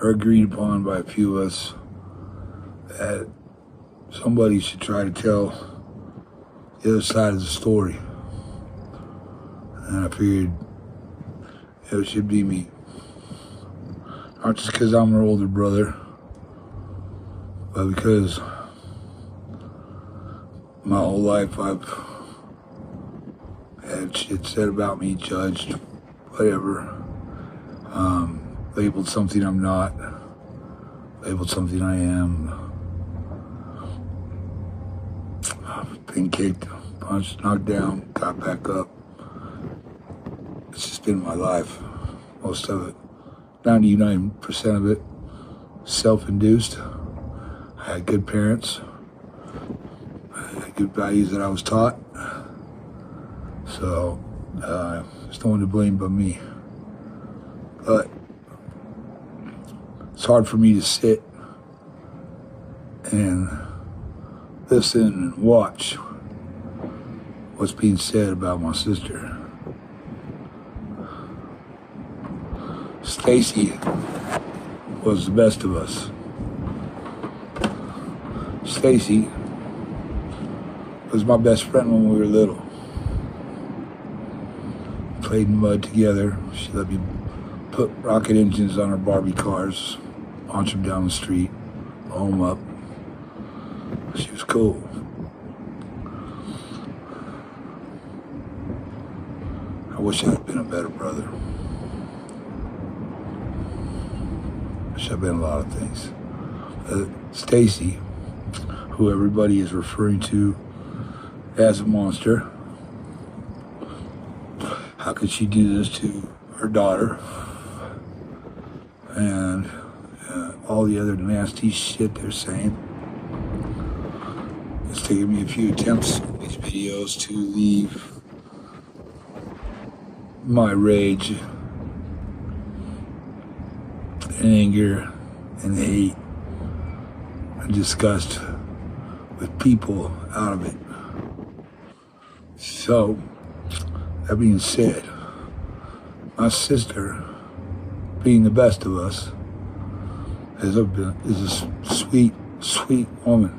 or agreed upon by a few of us that somebody should try to tell the other side of the story. And I figured it should be me. Not just because I'm her older brother, but because my whole life I've had shit said about me, judged, whatever. Labeled something I'm not, labeled something I am. Been kicked, punched, knocked down, got back up. It's just been my life, most of it. 99% of it, self-induced. I had good parents. I had good values that I was taught. So, there's no one to blame but me. But it's hard for me to sit and listen and watch what's being said about my sister. Staci was the best of us. Staci was my best friend when we were little. Played in mud together. She let me put rocket engines on her Barbie cars, launch them down the street, blow them up. She was cool. I wish I had been a better brother. Wish I'd been a lot of things. Staci, who everybody is referring to as a monster, how could she do this to her daughter? And all the other nasty shit they're saying. It's taken me a few attempts in these videos to leave my rage and anger and hate and disgust with people out of it. So, that being said, my sister, being the best of us, is a sweet, sweet woman.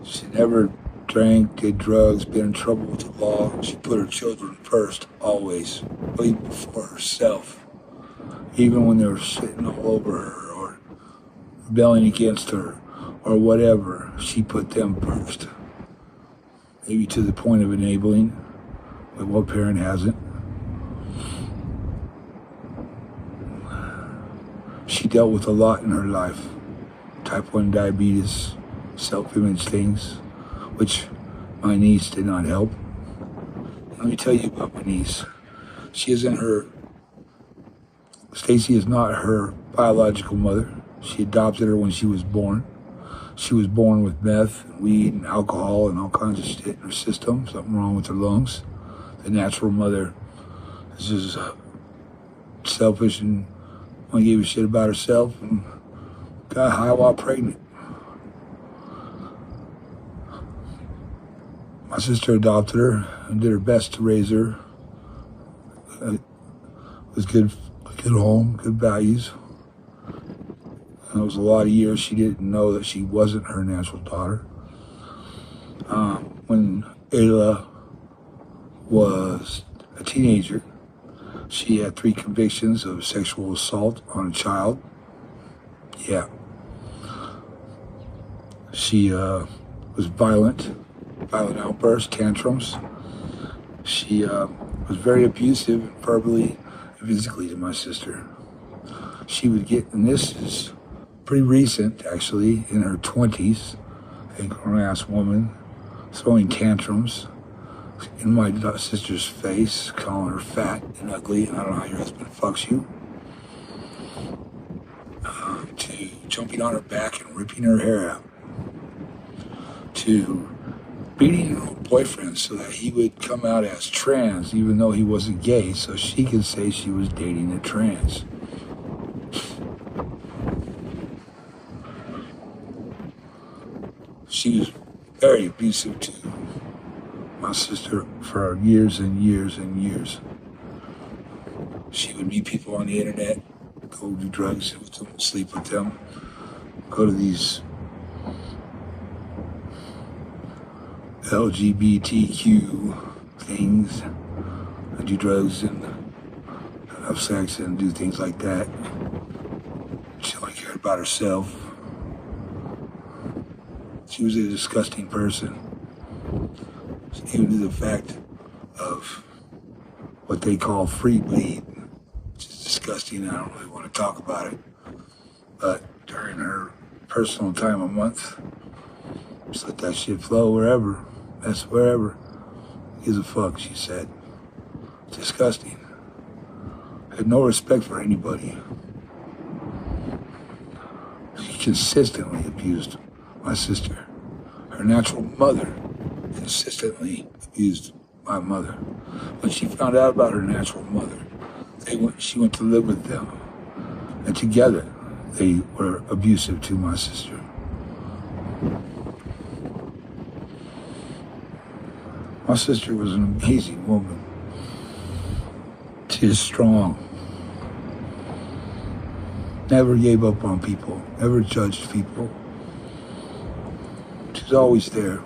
She never drank, did drugs, been in trouble with the law. She put her children first, always, way before herself. Even when they were sitting all over her or rebelling against her or whatever, she put them first. Maybe to the point of enabling, but what parent hasn't? She dealt with a lot in her life. Type 1 diabetes, self-image things, which my niece did not help. Let me tell you about my niece. Staci is not her biological mother. She adopted her when she was born. She was born with meth, weed, and alcohol, and all kinds of shit in her system, something wrong with her lungs. The natural mother is just selfish and only gave a shit about herself and got high while pregnant. My sister adopted her and did her best to raise her. It was good home, good values. And it was a lot of years she didn't know that she wasn't her natural daughter. When Ayla was a teenager, she had 3 convictions of sexual assault on a child. Yeah. She was violent outbursts, tantrums. She was very abusive verbally and physically to my sister. She would get, and this is pretty recent actually, in her 20s, a grown-ass woman throwing tantrums in my sister's face, calling her fat and ugly, and I don't know how your husband fucks you, to jumping on her back and ripping her hair out, to beating her own boyfriend so that he would come out as trans even though he wasn't gay, so she could say she was dating a trans. She was very abusive to my sister for years and years and years. She would meet people on the internet go do drugs with them, sleep with them, go to these LGBTQ things, and do drugs and have sex and do things like that. She only cared about herself. She was a disgusting person. Even to the fact of what they call free bleed, which is disgusting. I don't really want to talk about it. But during her personal time a month, just let that shit flow wherever. That's wherever. Gives a fuck, she said. Disgusting. Had no respect for anybody. She consistently abused my sister. Her natural mother consistently abused my mother. When she found out about her natural mother, she went to live with them. And together, they were abusive to my sister. My sister was an amazing woman. She is strong. Never gave up on people, never judged people. She's always there,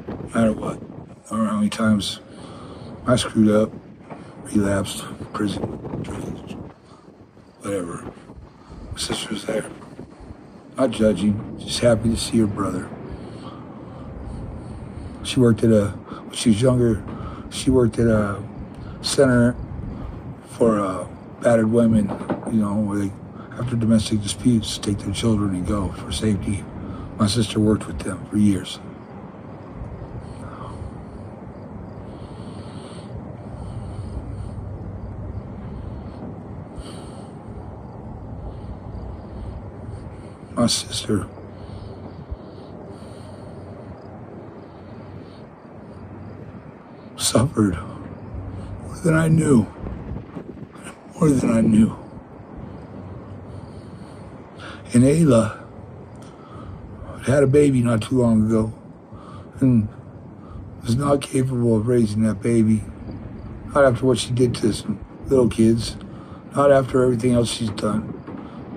no matter what. I don't know how many times I screwed up, relapsed, prison, drugs, whatever. My sister was there. Not judging, just happy to see her brother. She worked at when she was younger, she worked at a center for battered women, where they, after domestic disputes, take their children and go for safety. My sister worked with them for years. My sister suffered more than I knew. More than I knew. And Ayla had a baby not too long ago and was not capable of raising that baby. Not after what she did to some little kids. Not after everything else she's done.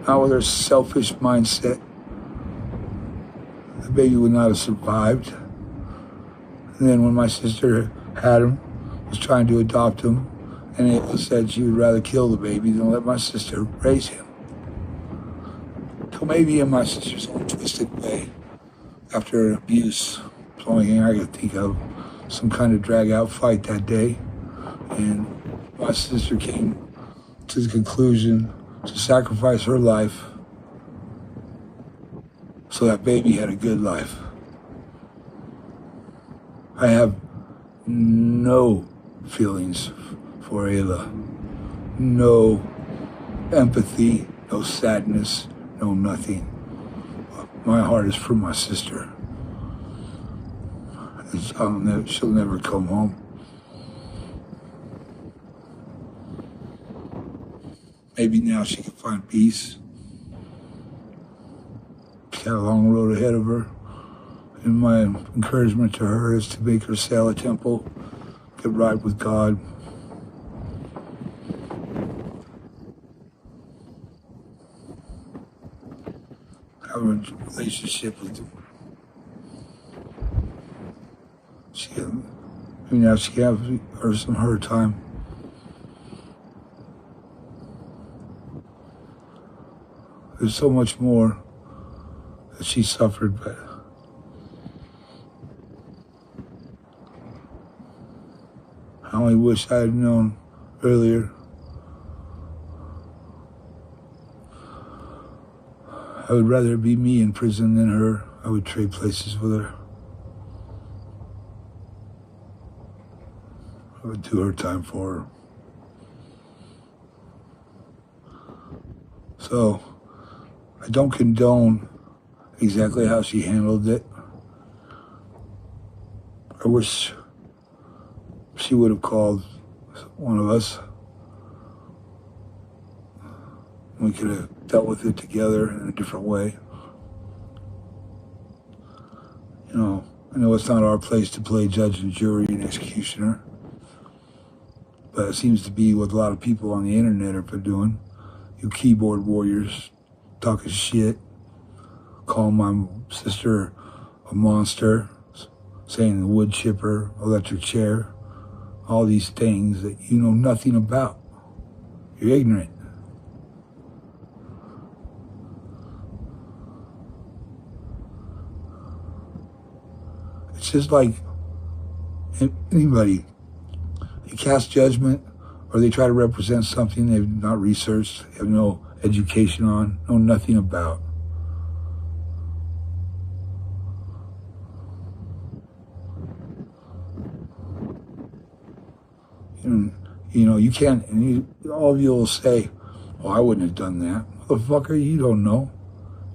Not with her selfish mindset. The baby would not have survived. And then when my sister had him, was trying to adopt him, and Ayla said she would rather kill the baby than let my sister raise him. So maybe in my sister's own twisted way, after an abuse, it's the only thing I could think of, some kind of drag-out fight that day, and my sister came to the conclusion to sacrifice her life so that baby had a good life. I have no feelings for Ayla. No empathy, no sadness, no nothing. My heart is for my sister. She'll never come home. Maybe now she can find peace. She's got a long road ahead of her. And my encouragement to her is to make her sail a temple, get right with God. Have a relationship with him. Now she can have her time. There's so much more that she suffered, but I only wish I had known earlier. I would rather it be me in prison than her. I would trade places with her. I would do her time for her. So, I don't condone exactly how she handled it. I wish she would have called one of us. We could have dealt with it together in a different way. I know it's not our place to play judge and jury and executioner, but it seems to be what a lot of people on the internet are doing. You keyboard warriors talking shit, calling my sister a monster, saying the wood chipper, electric chair, all these things that you know nothing about. You're ignorant. It's just like anybody. They cast judgment or they try to represent something they've not researched, have no education on, know nothing about. You know, you can't, all of you will say, oh, I wouldn't have done that. Motherfucker, you don't know.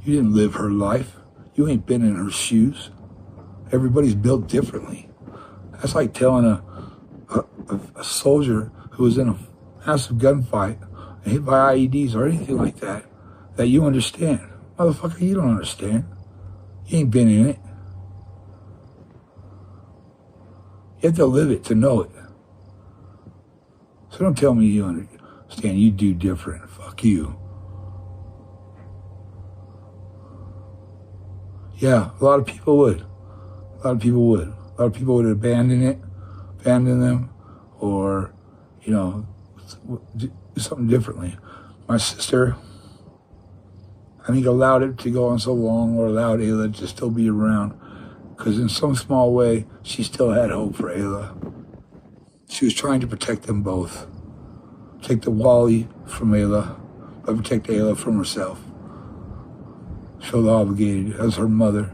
You didn't live her life. You ain't been in her shoes. Everybody's built differently. That's like telling a soldier who was in a massive gunfight and hit by IEDs or anything like that, that you understand. Motherfucker, you don't understand. You ain't been in it. You have to live it to know it. So don't tell me you understand. You do different. Fuck you. Yeah, a lot of people would. A lot of people would. A lot of people would abandon them, or, you know, do something differently. My sister, I think, allowed it to go on so long, or allowed Ayla to still be around, because in some small way, she still had hope for Ayla. She was trying to protect them both. Take the Wally from Ayla, but protect Ayla from herself. She felt obligated as her mother.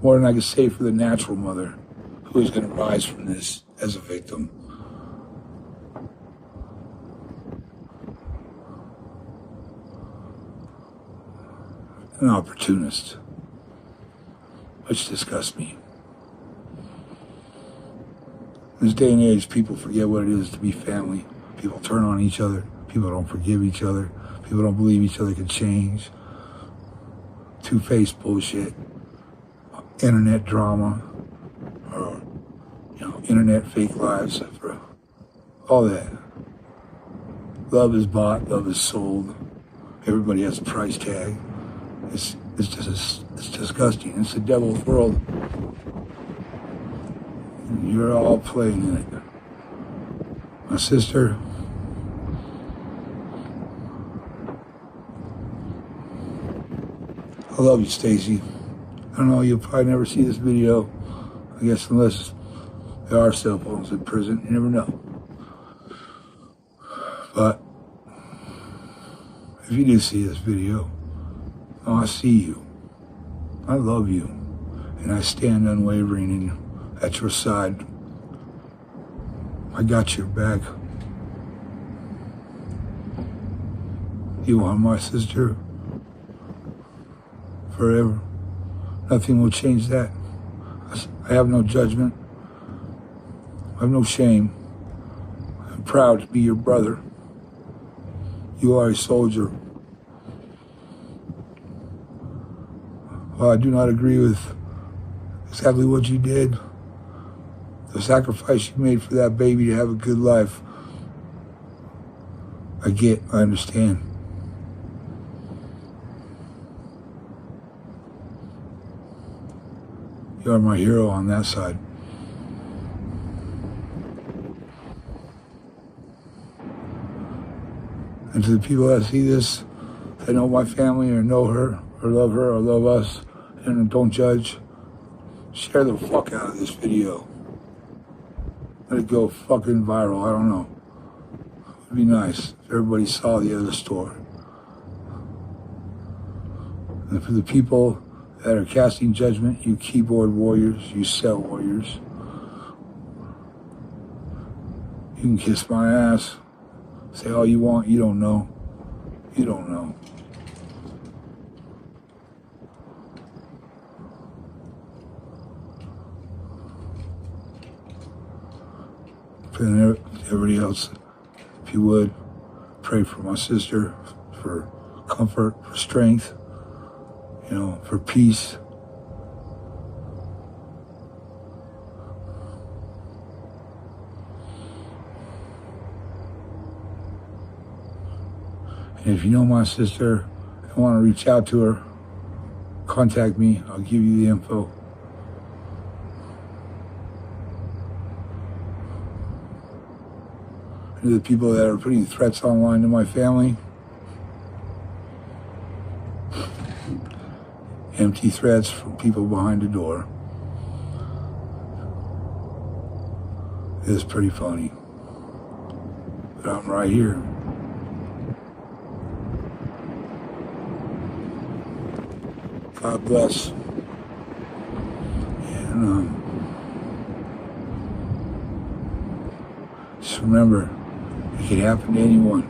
More than I could say for the natural mother who is going to rise from this as a victim. An opportunist, which disgusts me. In this day and age, people forget what it is to be family. People turn on each other. People don't forgive each other. People don't believe each other can change. Two-faced bullshit. Internet drama. Or, you know, internet fake lives. All that. Love is bought. Love is sold. Everybody has a price tag. It's disgusting. It's the devil's world. You're all playing in it. My sister, I love you, Staci. I don't know, you'll probably never see this video, I guess, unless there are cell phones in prison. You never know. But if you do see this video, oh, I see you. I love you. And I stand unwavering at your side. I got your back. You are my sister forever. Nothing will change that. I have no judgment. I have no shame. I'm proud to be your brother. You are a soldier. While I do not agree with exactly what you did, the sacrifice you made for that baby to have a good life, I understand. You are my hero on that side. And to the people that see this, that know my family or know her or love us and don't judge, share the fuck out of this video. Let it go fucking viral. I don't know. It'd be nice if everybody saw the other story. And for the people that are casting judgment, you keyboard warriors, you cell warriors, you can kiss my ass. Say all you want, you don't know. You don't know. For everybody else, if you would, pray for my sister, for comfort, for strength, you know, for peace. And if you know my sister and want to reach out to her, contact me. I'll give you the info. And the people that are putting threats online to my family, empty threats from people behind the door, is pretty funny. But I'm right here. God bless. And just remember, it can happen to anyone.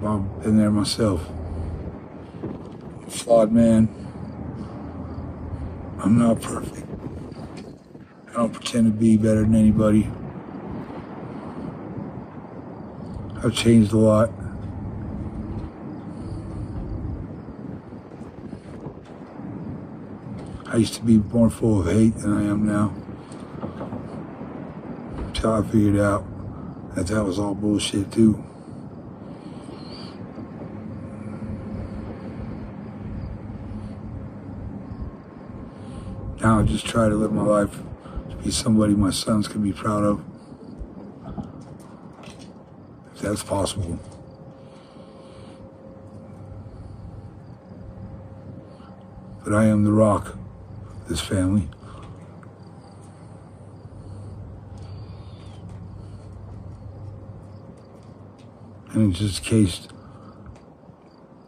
I've been there myself. I'm a flawed man. I'm not perfect. I don't pretend to be better than anybody. I've changed a lot. I used to be more full of hate than I am now. Until I figured out that was all bullshit too. Now I just try to live my life to be somebody my sons can be proud of. If that's possible. But I am the rock of this family. And just in case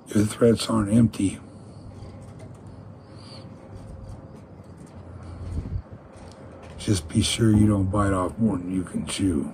your threats aren't empty, just be sure you don't bite off more than you can chew.